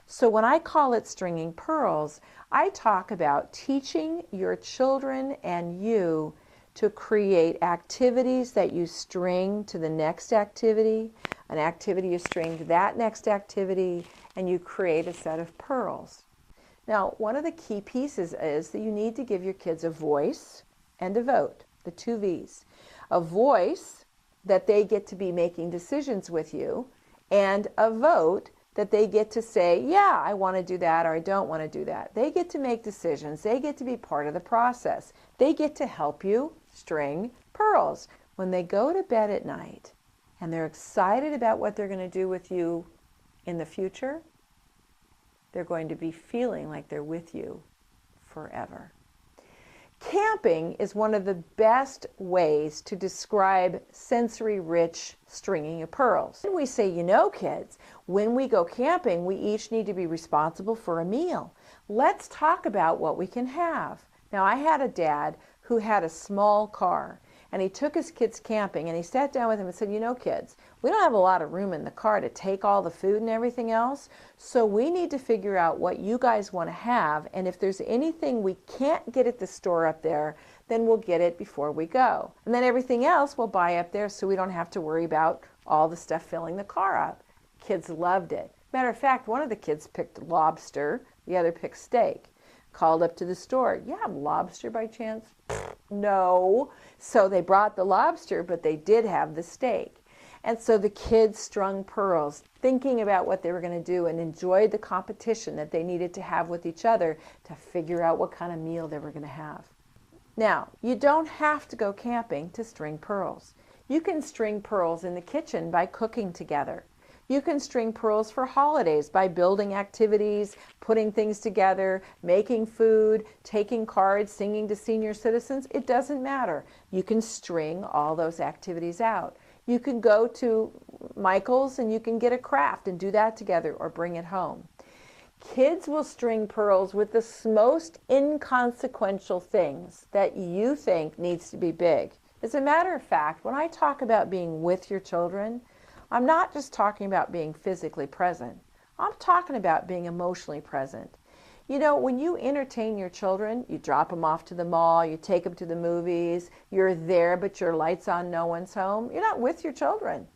So when I call it stringing pearls, I talk about teaching your children and you to create activities that you string to the next activity, an activity you string to that next activity, and you create a set of pearls. Now, one of the key pieces is that you need to give your kids a voice and a vote, the two V's. A voice that they get to be making decisions with you, and a vote that they get to say, yeah, I want to do that, or I don't want to do that. They get to make decisions. They get to be part of the process. They get to help you string pearls. When they go to bed at night and they're excited about what they're going to do with you in the future, they're going to be feeling like they're with you forever. Camping is one of the best ways to describe sensory-rich stringing of pearls. And we say, you know, kids, when we go camping, we each need to be responsible for a meal. Let's talk about what we can have. Now, I had a dad who had a small car, and he took his kids camping, and he sat down with them and said, you know, kids, we don't have a lot of room in the car to take all the food and everything else, so we need to figure out what you guys want to have, and if there's anything we can't get at the store up there, then we'll get it before we go. And then everything else we'll buy up there so we don't have to worry about all the stuff filling the car up. Kids loved it. Matter of fact, one of the kids picked lobster, the other picked steak. Called up to the store, you have lobster by chance? No. So they brought the lobster, but they did have the steak. And so the kids strung pearls, thinking about what they were going to do, and enjoyed the competition that they needed to have with each other to figure out what kind of meal they were going to have. Now, you don't have to go camping to string pearls. You can string pearls in the kitchen by cooking together. You can string pearls for holidays by building activities, putting things together, making food, taking cards, singing to senior citizens. It doesn't matter. You can string all those activities out. You can go to Michael's and you can get a craft and do that together or bring it home. Kids will string pearls with the most inconsequential things that you think needs to be big. As a matter of fact, when I talk about being with your children, I'm not just talking about being physically present. I'm talking about being emotionally present. You know, when you entertain your children, you drop them off to the mall, you take them to the movies, you're there but your light's on, no one's home. You're not with your children.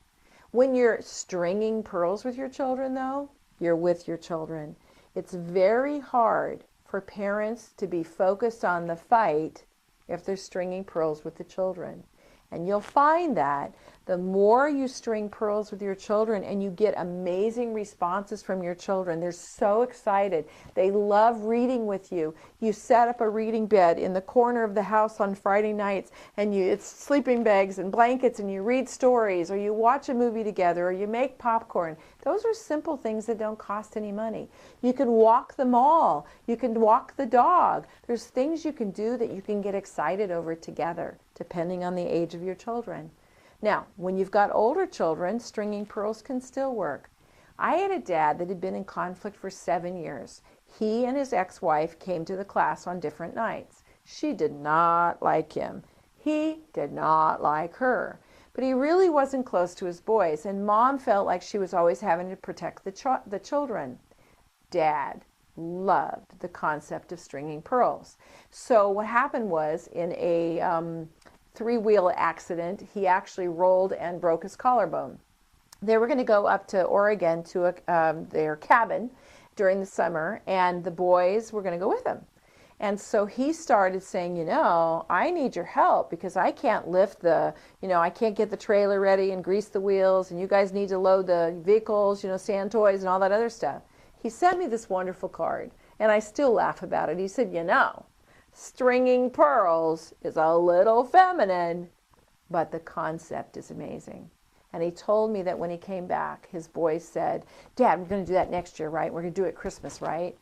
When you're stringing pearls with your children, though, you're with your children. It's very hard for parents to be focused on the fight if they're stringing pearls with the children. And you'll find that the more you string pearls with your children and you get amazing responses from your children, they're so excited. They love reading with you. You set up a reading bed in the corner of the house on Friday nights, and it's sleeping bags and blankets, and you read stories, or you watch a movie together, or you make popcorn. Those are simple things that don't cost any money. You can walk the mall. You can walk the dog. There's things you can do that you can get excited over together, depending on the age of your children. Now, when you've got older children, stringing pearls can still work. I had a dad that had been in conflict for 7 years. He and his ex-wife came to the class on different nights. She did not like him. He did not like her. But he really wasn't close to his boys, and Mom felt like she was always having to protect the children. Dad loved the concept of stringing pearls. So what happened was, in a three-wheel accident, he actually rolled and broke his collarbone. They were going to go up to Oregon to their cabin during the summer, and the boys were going to go with him. And so he started saying, you know, I need your help because I can't lift I can't get the trailer ready and grease the wheels, and you guys need to load the vehicles, sand toys and all that other stuff. He sent me this wonderful card, and I still laugh about it. He said, stringing pearls is a little feminine, but the concept is amazing. And he told me that when he came back, his boys said, Dad, we're going to do that next year, right? We're going to do it at Christmas, right?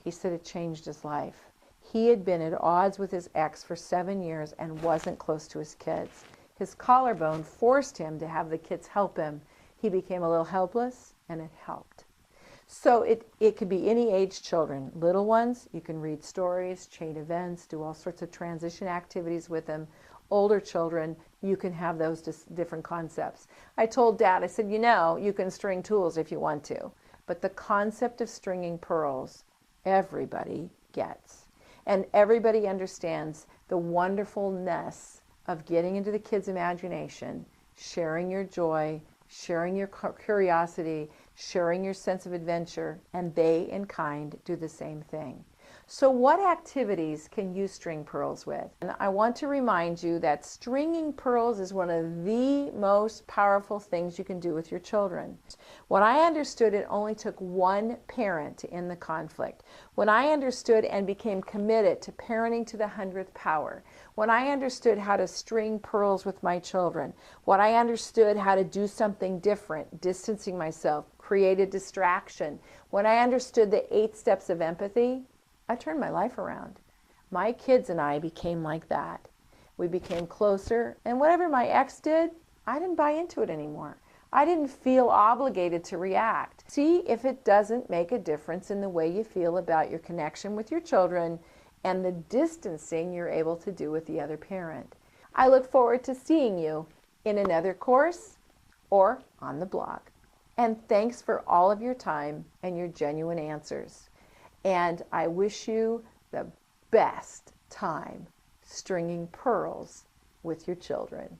He said it changed his life. He had been at odds with his ex for 7 years and wasn't close to his kids. His collarbone forced him to have the kids help him. He became a little helpless, and it helped. So it could be any age children. Little ones, you can read stories, chain events, do all sorts of transition activities with them. Older children, you can have those different concepts. I told Dad, I said, you can string tools if you want to. but the concept of stringing pearls, everybody gets. And everybody understands the wonderfulness of getting into the kid's imagination, sharing your joy, sharing your curiosity, sharing your sense of adventure, and they in kind do the same thing. So what activities can you string pearls with? And I want to remind you that stringing pearls is one of the most powerful things you can do with your children. When I understood it only took one parent to end the conflict, when I understood and became committed to parenting to the 100th power, when I understood how to string pearls with my children, when I understood how to do something different, distancing myself, create a distraction, when I understood the 8 steps of empathy, I turned my life around. My kids and I became like that. We became closer, and whatever my ex did, I didn't buy into it anymore. I didn't feel obligated to react. See if it doesn't make a difference in the way you feel about your connection with your children and the distancing you're able to do with the other parent. I look forward to seeing you in another course or on the blog. And thanks for all of your time and your genuine answers. And I wish you the best time stringing pearls with your children.